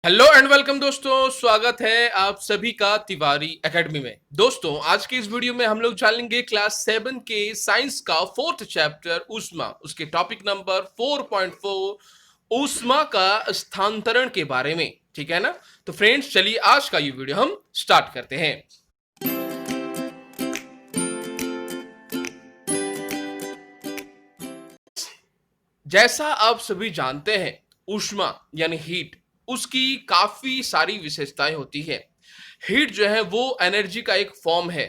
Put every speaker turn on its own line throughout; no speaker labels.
Hello and welcome दोस्तों, स्वागत है आप सभी का तिवारी एकेडमी में। दोस्तों, आज की इस वीडियो में हम लोग जानेंगे क्लास 7 के साइंस का फोर्थ चैप्टर ऊष्मा, उसके टॉपिक नंबर 4.4 ऊष्मा का स्थानांतरण के बारे में। ठीक है ना? तो फ्रेंड्स, चलिए आज का ये वीडियो हम स्टार्ट करते हैं। जैसा आप सभी जानते हैं, ऊष्मा यानी हीट, उसकी काफी सारी विशेषताएं होती है। हीट जो है वो एनर्जी का एक फॉर्म है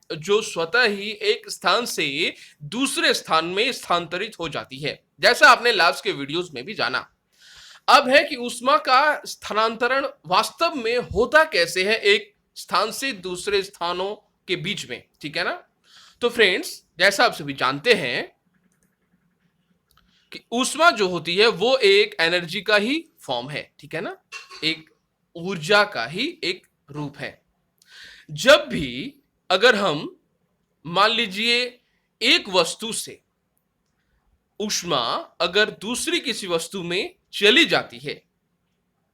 जो स्वतः ही एक स्थान से दूसरे स्थान में स्थानांतरित हो जाती है, जैसा आपने लास्ट के वीडियोस में भी जाना। अब है कि ऊष्मा का स्थानांतरण वास्तव में होता कैसे है एक स्थान से दूसरे स्थानों के बीच में। ठीक है ना? तो फ्रेंड्स, जैसा आप सभी जानते हैं कि ऊष्मा जो होती है वो एक एनर्जी का ही फॉर्म है। ठीक है ना? एक ऊर्जा का ही एक रूप है। जब भी अगर हम मान लीजिए एक वस्तु से ऊष्मा अगर दूसरी किसी वस्तु में चली जाती है,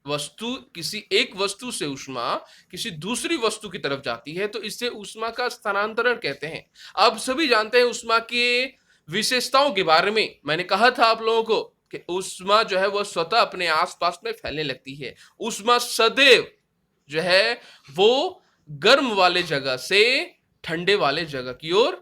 वस्तु किसी एक वस्तु से ऊष्मा किसी दूसरी वस्तु की तरफ जाती है, तो इसे ऊष्मा का स्थानांतरण कहते हैं। आप सभी जानते हैं ऊष्मा के विशेषताओं के बारे में। मैंने कहा था आप लोगों को कि ऊष्मा जो है वह स्वतः अपने आसपास में फैलने लगती है। ऊष्मा सदैव जो है वो गर्म वाले जगह से ठंडे वाले जगह की ओर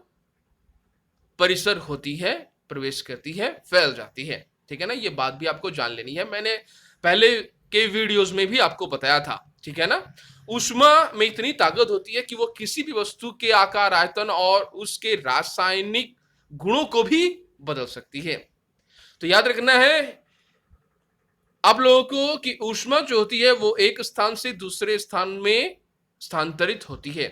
परिसर होती है, प्रवेश करती है, फैल जाती है। ठीक है ना? ये बात भी आपको जान लेनी है, मैंने पहले के वीडियोस में भी आपको बताया था। ठीक है ना? ऊष्मा में इतनी ताकत होती है कि वो किसी भी वस्तु के आकार, आयतन और उसके रासायनिक गुणों को भी बदल सकती है। तो याद रखना है आप लोगों को कि ऊष्मा जो होती है वो एक स्थान से दूसरे स्थान में स्थानांतरित होती है।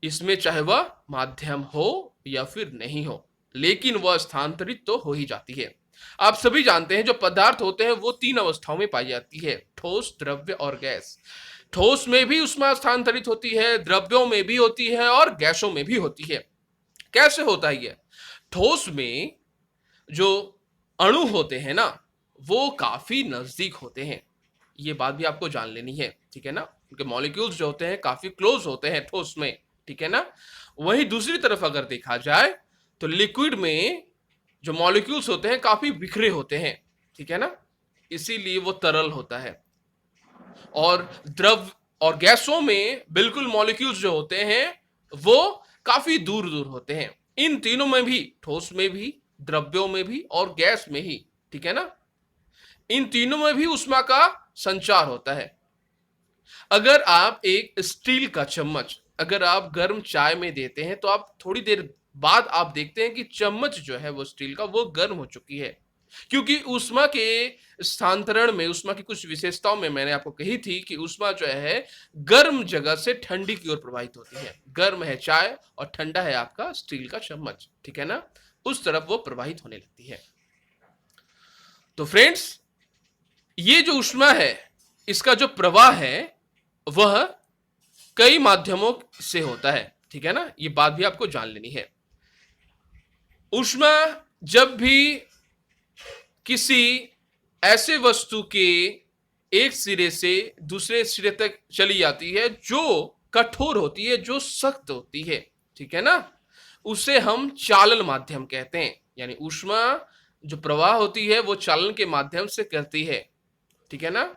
इसमें चाहे वह माध्यम हो या फिर नहीं हो, लेकिन वह स्थानांतरित तो हो ही जाती है। आप सभी जानते हैं जो पदार्थ होते हैं वो तीन अवस्थाओं में पाई जाती है: ठोस, द्रव्य और गैस। ठोस में भी ऊष्मा स्थानांतरित होती है, द्रव्यों में भी होती है और गैसों में भी होती है। कैसे होता है ये? ठोस में जो अणु होते हैं ना, वो काफी नजदीक होते हैं। ये बात भी आपको जान लेनी है। ठीक है ना? उनके मॉलिक्यूल्स जो होते हैं काफी क्लोज होते हैं ठोस में। ठीक है ना? वहीं दूसरी तरफ अगर देखा जाए तो लिक्विड में जो मॉलिक्यूल्स होते हैं काफी बिखरे होते हैं। ठीक है ना? इसीलिए वो तरल होता है। और द्रव और गैसों में बिल्कुल मॉलिक्यूल्स जो होते हैं वो काफी दूर दूर होते हैं। इन तीनों में भी, ठोस में भी, द्रव्यों में भी और गैस में ही, ठीक है ना, इन तीनों में भी ऊष्मा का संचार होता है। अगर आप एक स्टील का चम्मच अगर आप गर्म चाय में देते हैं तो आप थोड़ी देर बाद आप देखते हैं कि चम्मच जो है वो स्टील का वो गर्म हो चुकी है, क्योंकि ऊष्मा के स्थानांतरण में, ऊष्मा की कुछ विशेषताओं में मैंने आपको कही थी कि ऊष्मा जो है गर्म जगह से ठंडी की ओर प्रवाहित होती है। गर्म है चाय और ठंडा है आपका स्टील का चम्मच। ठीक है ना? उस तरफ वो प्रवाहित होने लगती है। तो फ्रेंड्स, ये जो ऊष्मा है इसका जो प्रवाह है वह कई माध्यमों से होता है। ठीक है ना? ये बात भी आपको जान लेनी है। ऊष्मा जब भी किसी ऐसे वस्तु के एक सिरे से दूसरे सिरे तक चली जाती है जो कठोर होती है, जो सख्त होती है, ठीक है ना, उसे हम चालन माध्यम कहते हैं। यानी ऊष्मा जो प्रवाह होती है वो चालन के माध्यम से करती है। ठीक है ना?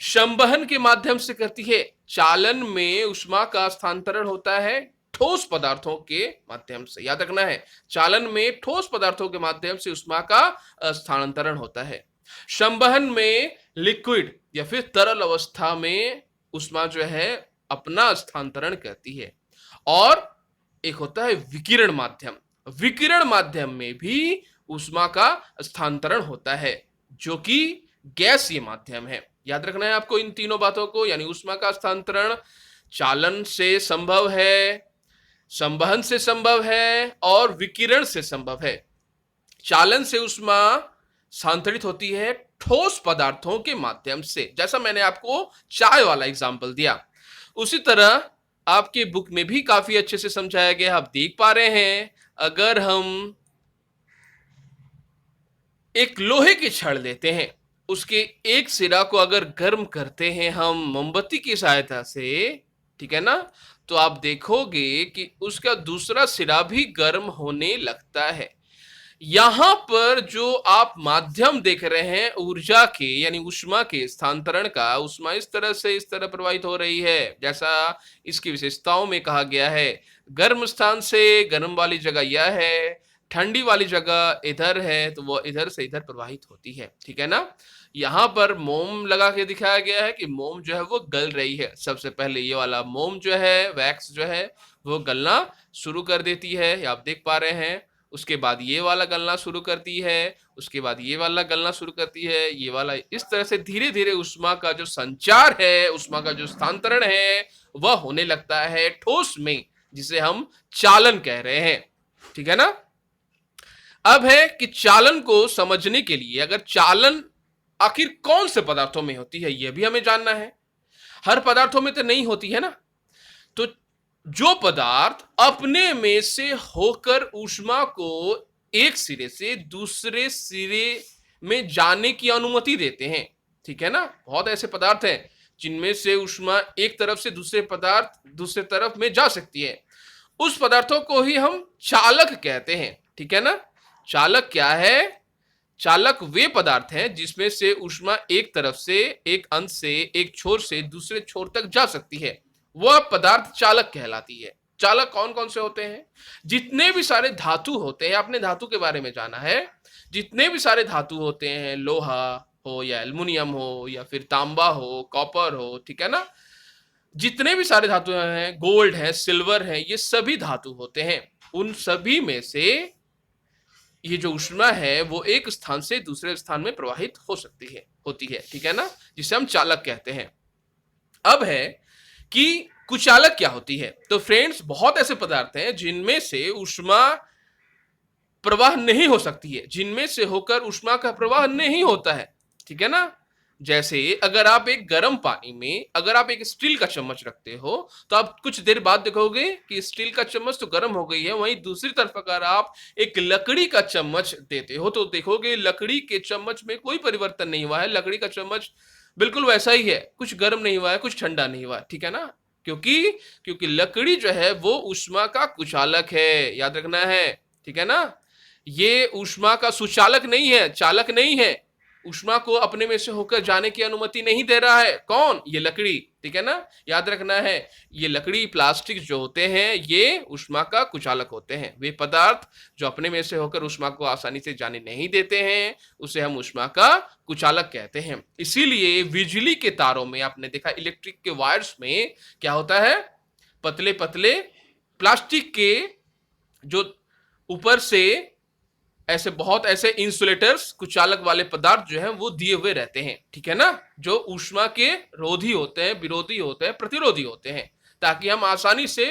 संवहन के माध्यम से करती है। चालन में ऊष्मा का स्थानांतरण होता है ठोस पदार्थों के माध्यम से। याद रखना है, चालन में ठोस पदार्थों के माध्यम से ऊष्मा का स्थानांतरण होता है। संवहन में लिक्विड या फिर तरल अवस्था में ऊष्मा जो है अपना स्थानांतरण करती है। और एक होता है विकिरण माध्यम। विकिरण माध्यम में भी ऊष्मा का स्थानांतरण होता है, जो कि गैसीय माध्यम है। याद रखना है आपको इन तीनों बातों को। यानी ऊष्मा का स्थानांतरण चालन से संभव है, संवहन से संभव है और विकिरण से संभव है। चालन से ऊष्मा स्थानांतरित होती है ठोस पदार्थों के माध्यम से, जैसा मैंने आपको चाय वाला एग्जांपल दिया। उसी तरह आपके बुक में भी काफी अच्छे से समझाया गया, आप देख पा रहे हैं। अगर हम एक लोहे की छड़ लेते हैं उसके एक सिरा को अगर गर्म करते हैं हम मोमबत्ती की सहायता से, ठीक है ना, तो आप देखोगे कि उसका दूसरा सिरा भी गर्म होने लगता है। यहां पर जो आप माध्यम देख रहे हैं ऊर्जा के यानी ऊष्मा के स्थानांतरण का, ऊष्मा इस तरह से इस तरह प्रवाहित हो रही है जैसा इसकी विशेषताओं में कहा गया है। गर्म स्थान से गर्म वाली जगह यह है, ठंडी वाली जगह इधर है, तो वो इधर से इधर प्रवाहित होती है, ठीक है ना। यहाँ पर मोम लगा के दिखाया गया है कि मोम जो है वो गल रही है। सबसे पहले ये वाला मोम जो है, वैक्स जो है, वो गलना शुरू कर देती है, ये आप देख पा रहे हैं। उसके बाद ये वाला गलना शुरू करती है, उसके बाद ये वाला गलना शुरू करती है, ये वाला, इस तरह से धीरे धीरे ऊष्मा का जो संचार है, ऊष्मा का जो स्थानांतरण है, वह होने लगता है ठोस में, जिसे हम चालन कह रहे हैं, ठीक है ना। अब है कि चालन को समझने के लिए, अगर चालन आखिर कौन से पदार्थों में होती है यह भी हमें जानना है। हर पदार्थों में तो नहीं होती है ना। तो जो पदार्थ अपने में से होकर ऊष्मा को एक सिरे से दूसरे सिरे में जाने की अनुमति देते हैं, ठीक है ना। बहुत ऐसे पदार्थ हैं जिनमें से ऊष्मा एक तरफ से दूसरे तरफ में जा सकती है। उस पदार्थों को ही हम चालक कहते हैं, ठीक है ना। चालक क्या है? चालक वे पदार्थ हैं जिसमें से ऊष्मा एक तरफ से, एक अंत से, एक छोर से दूसरे छोर तक जा सकती है, वह पदार्थ चालक कहलाती है। चालक कौन कौन से होते हैं? जितने भी सारे धातु होते हैं, आपने धातु के बारे में जाना है, जितने भी सारे धातु होते हैं, लोहा हो या एल्युमिनियम हो या फिर तांबा हो, कॉपर हो, ठीक है ना, जितने भी सारे धातु हैं, गोल्ड है, सिल्वर है, ये सभी धातु होते हैं। उन सभी में से ये जो ऊष्मा है वो एक स्थान से दूसरे स्थान में प्रवाहित होती है, ठीक है ना, जिसे हम चालक कहते हैं। अब है कि कुचालक क्या होती है। तो फ्रेंड्स, बहुत ऐसे पदार्थ हैं जिनमें से ऊष्मा प्रवाह नहीं हो सकती है, जिनमें से होकर ऊष्मा का प्रवाह नहीं होता है, ठीक है ना। जैसे अगर आप एक गर्म पानी में अगर आप एक स्टील का चम्मच रखते हो, तो आप कुछ देर बाद देखोगे कि स्टील का चम्मच तो गर्म हो गई है। वहीं दूसरी तरफ अगर आप एक लकड़ी का चम्मच देते हो, तो देखोगे लकड़ी के चम्मच में कोई परिवर्तन नहीं हुआ है। लकड़ी का चम्मच बिल्कुल वैसा ही है, कुछ गर्म नहीं हुआ है, कुछ ठंडा नहीं हुआ है, ठीक है ना। क्योंकि लकड़ी जो है वो ऊष्मा का कुचालक है, याद रखना है, ठीक है ना। ये ऊष्मा का सुचालक नहीं है, चालक नहीं है। ऊष्मा को अपने में से होकर जाने की अनुमति नहीं दे रहा है। कौन? ये लकड़ी, ठीक है ना, याद रखना है। ये लकड़ी, प्लास्टिक जो होते हैं, ये ऊष्मा का कुचालक होते हैं। वे पदार्थ जो अपने में से होकर ऊष्मा को आसानी से जाने नहीं देते हैं, उसे हम ऊष्मा का कुचालक कहते हैं। इसीलिए बिजली के तारों में आपने देखा, इलेक्ट्रिक के वायर्स में क्या होता है, पतले पतले प्लास्टिक के जो ऊपर से ऐसे बहुत ऐसे इंसुलेटर्स, कुचालक वाले पदार्थ जो हैं वो दिए हुए रहते हैं, ठीक है ना, जो ऊष्मा के रोधी होते हैं, विरोधी होते हैं, प्रतिरोधी होते हैं, ताकि हम आसानी से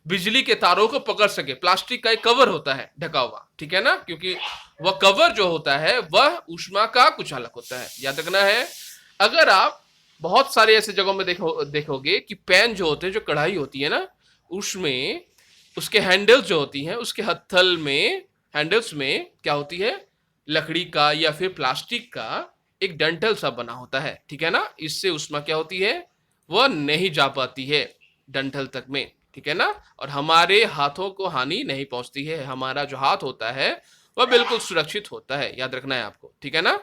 बिजली के तारों को पकड़ सके। प्लास्टिक का एक कवर होता है ढका हुआ, ठीक है ना, क्योंकि वह कवर जो होता है वह ऊष्मा का कुचालक होता है, याद रखना है। अगर आप बहुत सारे ऐसे जगहों में देखोगे कि पैन जो होते हैं, जो कढ़ाई होती है ना, उसमें उसके हैंडल्स जो होती हैं, उसके हत्थल में, हैंडल्स में क्या होती है, लकड़ी का या फिर प्लास्टिक का एक डंठल सा बना होता है, ठीक है ना। इससे ऊष्मा क्या होती है, वह नहीं जा पाती है डंठल तक में, ठीक है ना, और हमारे हाथों को हानि नहीं पहुंचती है। हमारा जो हाथ होता है वह बिल्कुल सुरक्षित होता है, याद रखना है आपको, ठीक है ना।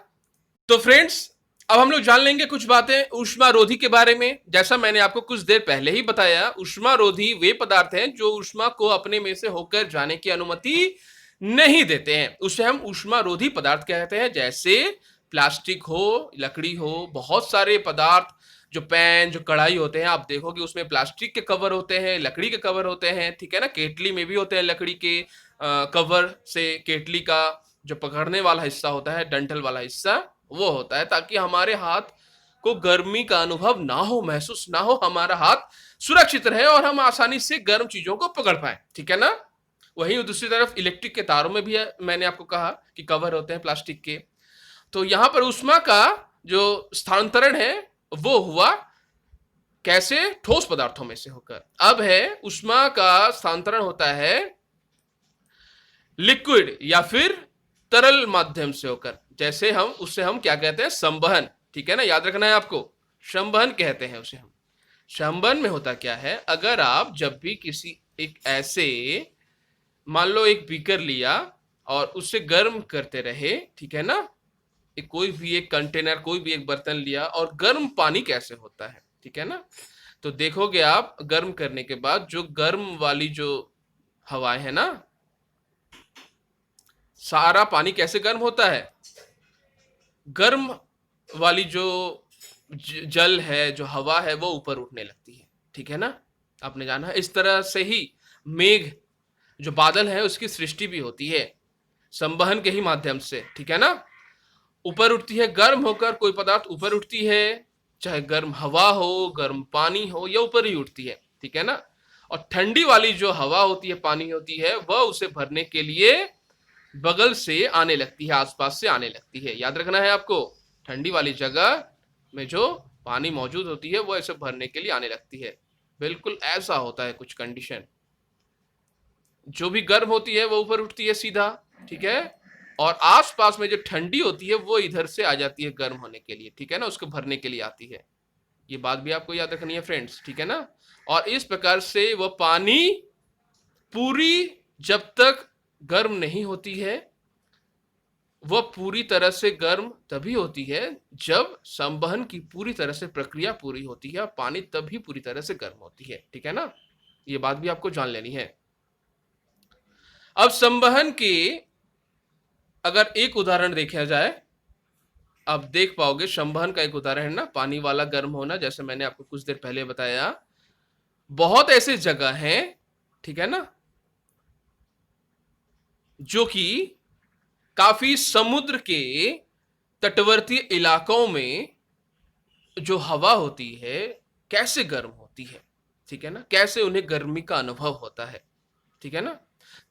तो फ्रेंड्स, अब हम लोग जान लेंगे कुछ बातें ऊष्मारोधी के बारे में। जैसा मैंने आपको कुछ देर पहले ही बताया, ऊष्मारोधी वे पदार्थ हैं जो ऊष्मा को अपने में से होकर जाने की अनुमति नहीं देते हैं, उसे हम ऊष्मारोधी पदार्थ कहते हैं। जैसे प्लास्टिक हो, लकड़ी हो, बहुत सारे पदार्थ, जो पैन, जो कढ़ाई होते हैं, आप देखोगे उसमें प्लास्टिक के कवर होते हैं, लकड़ी के कवर होते हैं, ठीक है ना। केतली में भी होते हैं लकड़ी के कवर से। केतली का जो पकड़ने वाला हिस्सा होता है, डंठल वाला हिस्सा, वो होता है ताकि हमारे हाथ को गर्मी का अनुभव ना हो, महसूस ना हो, हमारा हाथ सुरक्षित रहे और हम आसानी से गर्म चीजों को पकड़ पाए, ठीक है ना। वहीं दूसरी तरफ इलेक्ट्रिक के तारों में भी मैंने आपको कहा कि कवर होते हैं प्लास्टिक के। तो यहां पर ऊष्मा का जो स्थानांतरण है वो हुआ कैसे, ठोस पदार्थों में से होकर। अब है ऊष्मा का स्थानांतरण होता है लिक्विड या फिर तरल माध्यम से होकर। जैसे हम उससे हम क्या कहते हैं, संवहन, ठीक है ना, याद रखना है आपको, संवहन कहते हैं उसे हम। संवहन में होता क्या है, अगर आप जब भी किसी एक ऐसे, मान लो एक बीकर लिया और उससे गर्म करते रहे, ठीक है ना, कोई भी एक कंटेनर, कोई भी एक बर्तन लिया और गर्म पानी कैसे होता है, ठीक है ना, तो देखोगे आप गर्म करने के बाद जो गर्म वाली जो हवाएं है ना, सारा पानी कैसे गर्म होता है, गर्म वाली जो जल है, जो हवा है, वो ऊपर उठने लगती है, ठीक है ना, आपने जाना है। इस तरह से ही मेघ, जो बादल है, उसकी सृष्टि भी होती है संवहन के ही माध्यम से, ठीक है ना, ऊपर उठती है, गर्म होकर कोई पदार्थ ऊपर उठती है, चाहे गर्म हवा हो, गर्म पानी हो, या ऊपर ही उठती है, ठीक है ना, और ठंडी वाली जो हवा होती है, पानी होती है, वह उसे भरने के लिए बगल से आने लगती है, आसपास से आने लगती है। याद रखना है आपको, ठंडी वाली जगह में जो पानी मौजूद होती है वह इसे भरने के लिए आने लगती है। बिल्कुल ऐसा होता है कुछ कंडीशन, जो भी गर्म होती है वो ऊपर उठती है सीधा, ठीक है, और आसपास में जो ठंडी होती है वो इधर से आ जाती है गर्म होने के लिए, ठीक है ना, उसको भरने के लिए आती है। ये बात भी आपको याद रखनी है फ्रेंड्स, ठीक है ना। और इस प्रकार से वह पानी पूरी जब तक गर्म नहीं होती है, वह पूरी तरह से गर्म तभी होती है जब संवहन की पूरी तरह से प्रक्रिया पूरी होती है, पानी तभी पूरी तरह से गर्म होती है, ठीक है ना, ये बात भी आपको जान लेनी है। अब संवहन के अगर एक उदाहरण देखा जाए, आप देख पाओगे संवहन का एक उदाहरण है ना, पानी वाला गर्म होना, जैसे मैंने आपको कुछ देर पहले बताया। बहुत ऐसे जगह हैं, ठीक है ना, जो कि काफी समुद्र के तटवर्ती इलाकों में जो हवा होती है कैसे गर्म होती है, ठीक है ना, कैसे उन्हें गर्मी का अनुभव होता है, ठीक है ना।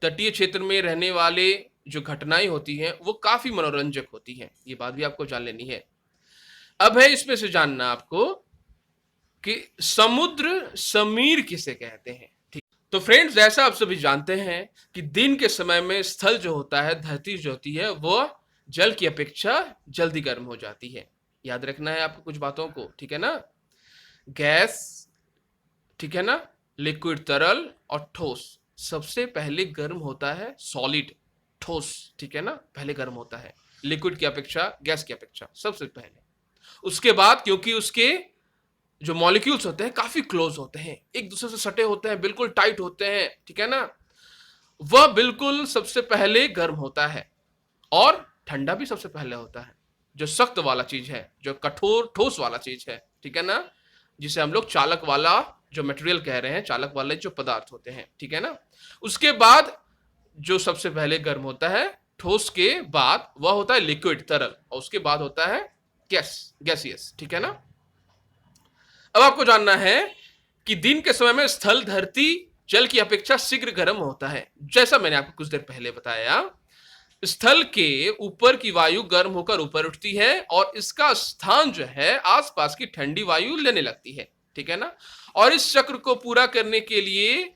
तटीय क्षेत्र में रहने वाले जो घटनाएं होती हैं वो काफी मनोरंजक होती हैं, ये बात भी आपको जान लेनी है। अब है इसमें से जानना आपको कि समुद्र समीर किसे कहते हैं, ठीक। तो फ्रेंड्स, जैसा आप सभी जानते हैं कि दिन के समय में स्थल जो होता है, धरती जो होती है, वो जल की अपेक्षा जल्दी गर्म हो जाती है। याद रखना है आपको कुछ बातों को, ठीक है ना। गैस, ठीक है ना, लिक्विड तरल और ठोस, सबसे पहले गर्म होता है सॉलिड, ठोस, ठीक है ना, पहले गर्म होता है लिक्विड की अपेक्षा, गैस की अपेक्षा सबसे पहले। उसके बाद क्योंकि उसके जो मॉलिक्यूल्स होते हैं काफी क्लोज होते हैं, एक दूसरे से सटे होते हैं, बिल्कुल टाइट होते हैं, ठीक है ना, वह बिल्कुल सबसे पहले गर्म होता है। और ठंडा भी सबसे पहले होता है, जो सख्त वाला चीज है, जो कठोर ठोस वाला चीज है, ठीक है ना, जिसे हम लोग चालक वाला जो मटेरियल कह रहे हैं, चालक वाले जो पदार्थ होते हैं, ठीक है ना। उसके बाद जो सबसे पहले गर्म होता है ठोस के बाद, वह होता है लिक्विड तरल, और उसके बाद होता है गैसियस, ठीक है ना। अब आपको जानना है कि दिन के समय में स्थल धरती जल की अपेक्षा शीघ्र गर्म होता है। जैसा मैंने आपको कुछ देर पहले बताया, स्थल के ऊपर की वायु गर्म होकर ऊपर उठती है और इसका स्थान जो है आसपास की ठंडी वायु लेने लगती है, ठीक है ना। और इस चक्र को पूरा करने के लिए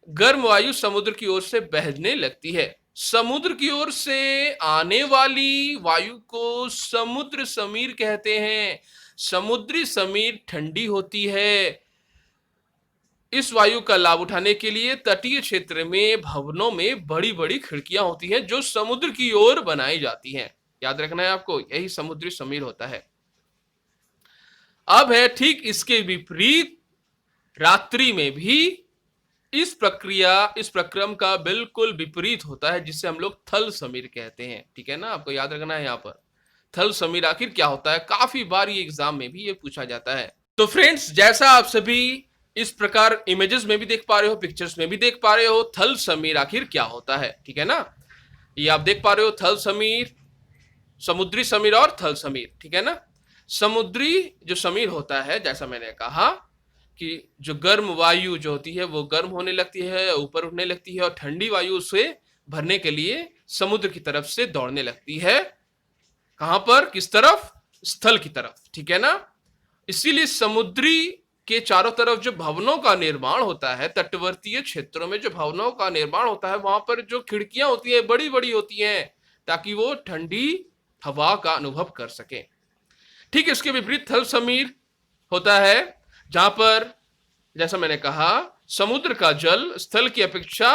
गर्म वायु समुद्र की ओर से बहने लगती है। समुद्र की ओर से आने वाली वायु को समुद्र समीर कहते हैं। समुद्री समीर ठंडी होती है। इस वायु का लाभ उठाने के लिए तटीय क्षेत्र में भवनों में बड़ी बड़ी खिड़कियां होती हैं जो समुद्र की ओर बनाई जाती हैं। याद रखना है आपको, यही समुद्री समीर होता है। अब है ठीक इसके विपरीत, रात्रि में भी इस प्रक्रम का बिल्कुल विपरीत होता है, जिसे हम लोग थल समीर कहते हैं, ठीक है ना। आपको याद रखना है यहाँ पर थल समीर आखिर क्या होता है, काफी बार ये एग्जाम में भी ये पूछा जाता है। तो फ्रेंड्स, जैसा आप सभी इस प्रकार इमेजेस में भी देख पा रहे हो, पिक्चर्स में भी देख पा रहे हो, थल समीर आखिर क्या होता है, ठीक है ना। ये आप देख पा रहे हो थल समीर, समुद्री समीर और थल समीर, ठीक है ना। समुद्री जो समीर होता है, जैसा मैंने कहा कि जो गर्म वायु जो होती है वो गर्म होने लगती है, ऊपर उठने लगती है, और ठंडी वायु उसे भरने के लिए समुद्र की तरफ से दौड़ने लगती है। कहां पर, किस तरफ, स्थल की तरफ, ठीक है ना। इसीलिए समुद्री के चारों तरफ जो भवनों का निर्माण होता है, तटवर्तीय क्षेत्रों में जो भवनों का निर्माण होता है, वहां पर जो खिड़कियां होती है बड़ी बड़ी होती हैं, ताकि वो ठंडी हवा का अनुभव कर सकें। ठीक इसके विपरीत थल समीर होता है जहां पर, जैसा मैंने कहा, समुद्र का जल स्थल की अपेक्षा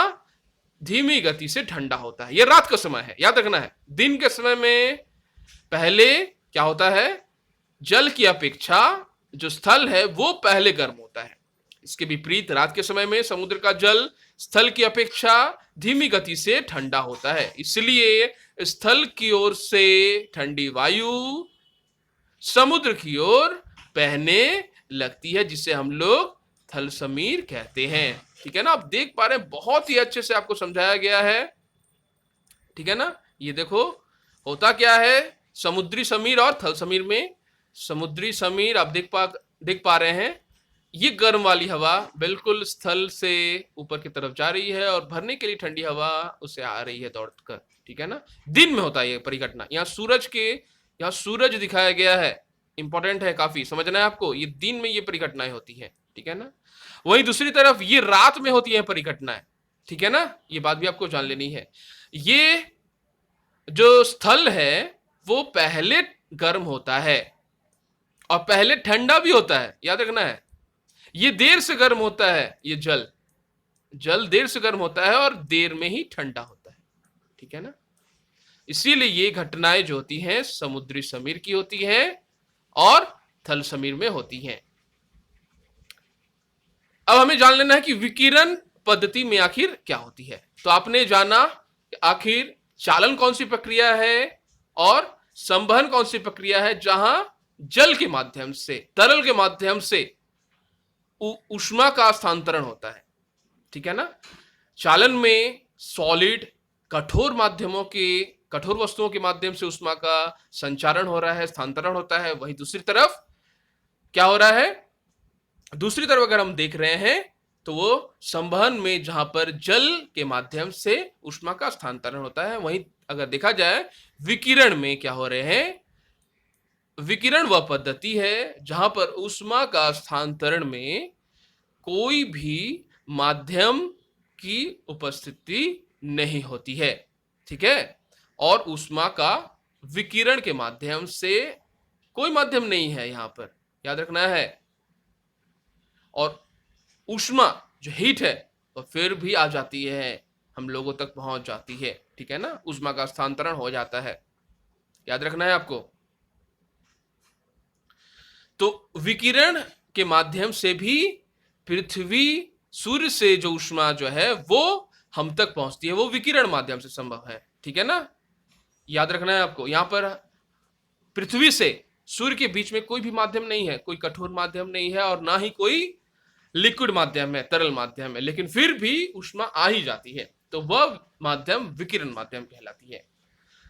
धीमी गति से ठंडा होता है। यह रात का समय है, याद रखना है। दिन के समय में पहले क्या होता है, जल की अपेक्षा जो स्थल है वो पहले गर्म होता है। इसके विपरीत रात के समय में समुद्र का जल स्थल की अपेक्षा धीमी गति से ठंडा होता है। इसलिए स्थल की ओर से ठंडी वायु समुद्र की ओर बहने लगती है, जिसे हम लोग थल समीर कहते हैं। ठीक है ना, आप देख पा रहे हैं, बहुत ही अच्छे से आपको समझाया गया है। ठीक है ना, ये देखो होता क्या है समुद्री समीर और थल समीर में। समुद्री समीर आप देख पा रहे हैं, ये गर्म वाली हवा बिल्कुल स्थल से ऊपर की तरफ जा रही है और भरने के लिए ठंडी हवा उससे आ रही है दौड़कर। ठीक है ना, दिन में होता है ये परिघटना। यहाँ सूरज दिखाया गया है, इंपॉर्टेंट है काफी, समझना है आपको। ये दिन में ये परिघटनाएं होती है, ठीक है ना। वहीं दूसरी तरफ ये रात में होती है परिघटनाएं, ठीक है ना, ये बात भी आपको जान लेनी है। ये जो स्थल है वो पहले गर्म होता है और पहले ठंडा भी होता है, याद रखना है। ये देर से गर्म होता है, ये जल देर से गर्म होता है और देर में ही ठंडा होता है, ठीक है ना। इसीलिए ये घटनाएं जो होती हैं समुद्री समीर की होती हैं और थल समीर में होती हैं। अब हमें जान लेना है कि विकिरण पद्धति में आखिर क्या होती है। तो आपने जाना आखिर चालन कौन सी प्रक्रिया है और संवहन कौन सी प्रक्रिया है, जहां जल के माध्यम से, तरल के माध्यम से ऊष्मा का स्थानांतरण होता है, ठीक है ना। चालन में सॉलिड कठोर वस्तुओं के माध्यम से ऊष्मा का संचारण हो रहा है, स्थानांतरण होता है। वहीं दूसरी तरफ क्या हो रहा है, दूसरी तरफ अगर हम देख रहे हैं तो वो संवहन में, जहां पर जल के माध्यम से ऊष्मा का स्थानांतरण होता है। वहीं अगर देखा जाए विकिरण में क्या हो रहे हैं, विकिरण वह पद्धति है जहां पर ऊष्मा का स्थानांतरण में कोई भी माध्यम की उपस्थिति नहीं होती है, ठीक है। और ऊष्मा का विकिरण के माध्यम से कोई माध्यम नहीं है यहां पर, याद रखना है। और ऊष्मा जो हीट है वो फिर भी आ जाती है, हम लोगों तक पहुंच जाती है, ठीक है ना। ऊष्मा का स्थानांतरण हो जाता है, याद रखना है आपको। तो विकिरण के माध्यम से भी पृथ्वी सूर्य से जो ऊष्मा जो है वो हम तक पहुंचती है, वो विकिरण माध्यम से संभव है, ठीक है ना। याद रखना है आपको, यहां पर पृथ्वी से सूर्य के बीच में कोई भी माध्यम नहीं है, कोई कठोर माध्यम नहीं है और ना ही कोई लिक्विड माध्यम है, तरल माध्यम है, लेकिन फिर भी ऊष्मा आ ही जाती है, तो वह माध्यम विकिरण माध्यम कहलाती है।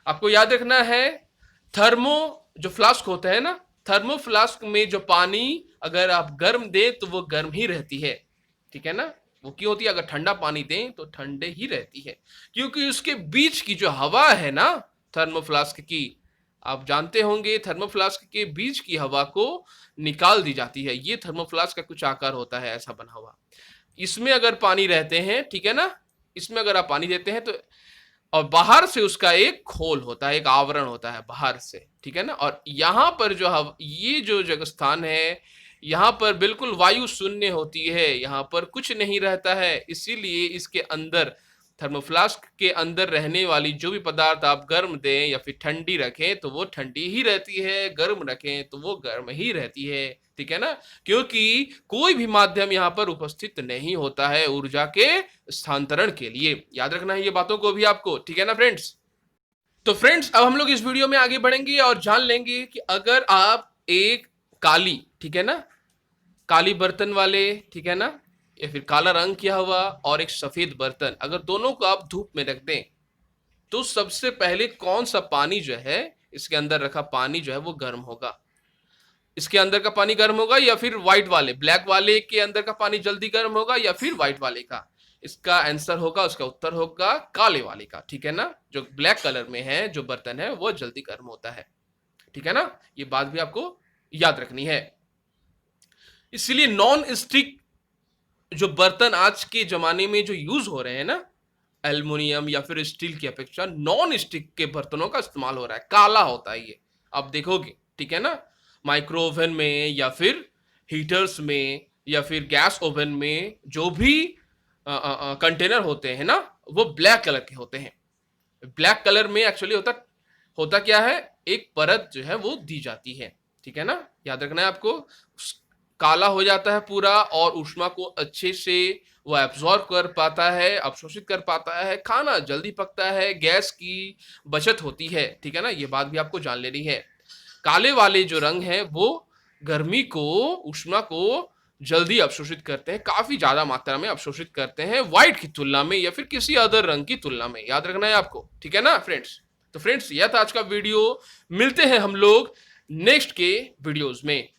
आपको याद रखना है, थर्मो जो फ्लास्क होता है ना, थर्मो फ्लास्क में जो पानी अगर आप गर्म दें तो वो गर्म ही रहती है, ठीक है ना। वो क्यों होती है, अगर ठंडा पानी दें तो ठंडे ही रहती है, क्योंकि उसके बीच की जो हवा है ना थर्मो फ्लास्क की, आप जानते होंगे थर्मोफ्लास्क के बीच की हवा को निकाल दी जाती है। ये थर्मोफ्लास्क का कुछ आकार होता है ऐसा बना हुआ, इसमें अगर पानी रहते हैं, ठीक है ना, इसमें अगर आप पानी देते हैं तो, और बाहर से उसका एक खोल होता है, एक आवरण होता है बाहर से, ठीक है ना। और यहाँ पर ये जो जगह स्थान है, यहाँ पर बिल्कुल वायु शून्य होती है, यहाँ पर कुछ नहीं रहता है। इसीलिए इसके अंदर, थर्मोफ्लास्क के अंदर रहने वाली जो भी पदार्थ आप गर्म दें या फिर ठंडी रखें तो वो ठंडी ही रहती है, गर्म रखें तो वो गर्म ही रहती है, ठीक है ना। क्योंकि कोई भी माध्यम यहाँ पर उपस्थित नहीं होता है ऊर्जा के स्थानांतरण के लिए। याद रखना है ये बातों को भी आपको, ठीक है ना फ्रेंड्स। तो फ्रेंड्स अब हम लोग इस वीडियो में आगे बढ़ेंगे और जान लेंगे कि अगर आप एक काली, ठीक है ना, काली बर्तन वाले, ठीक है ना, या फिर काला रंग किया हुआ और एक सफेद बर्तन, अगर दोनों को आप धूप में रख दें तो सबसे पहले कौन सा पानी जो है, इसके अंदर रखा पानी जो है वो गर्म होगा। इसके अंदर का पानी गर्म होगा या फिर व्हाइट वाले, ब्लैक वाले के अंदर का पानी जल्दी गर्म होगा या फिर व्हाइट वाले का। इसका आंसर होगा, उसका उत्तर होगा काले वाले का, ठीक है ना। जो ब्लैक कलर में है जो बर्तन है वो जल्दी गर्म होता है, ठीक है ना। ये बात भी आपको याद रखनी है। इसलिए नॉन स्टिक जो बर्तन आज के जमाने में जो यूज हो रहे हैं ना, एल्युमिनियम या फिर स्टील की अपेक्षा नॉन स्टिक के बर्तनों का इस्तेमाल हो रहा है, काला होता है ये, आप देखोगे, ठीक है ना। माइक्रो ओवन में या फिर हीटर्स में या फिर गैस ओवन में जो भी कंटेनर होते हैं ना, वो ब्लैक कलर के होते हैं। ब्लैक कलर में एक्चुअली होता क्या है, एक परत जो है वो दी जाती है, ठीक है ना, याद रखना है आपको। काला हो जाता है पूरा और ऊष्मा को अच्छे से वो एब्जॉर्ब कर पाता है, अवशोषित कर पाता है, खाना जल्दी पकता है, गैस की बचत होती है, ठीक है ना, ये बात भी आपको जान लेनी है। काले वाले जो रंग हैं वो गर्मी को, ऊष्मा को जल्दी अवशोषित करते हैं, काफी ज्यादा मात्रा में अवशोषित करते हैं व्हाइट की तुलना में या फिर किसी अदर रंग की तुलना में, याद रखना है आपको, ठीक है ना फ्रेंड्स। तो फ्रेंड्स, यह था आज का वीडियो, मिलते हैं हम लोग नेक्स्ट के वीडियोस में।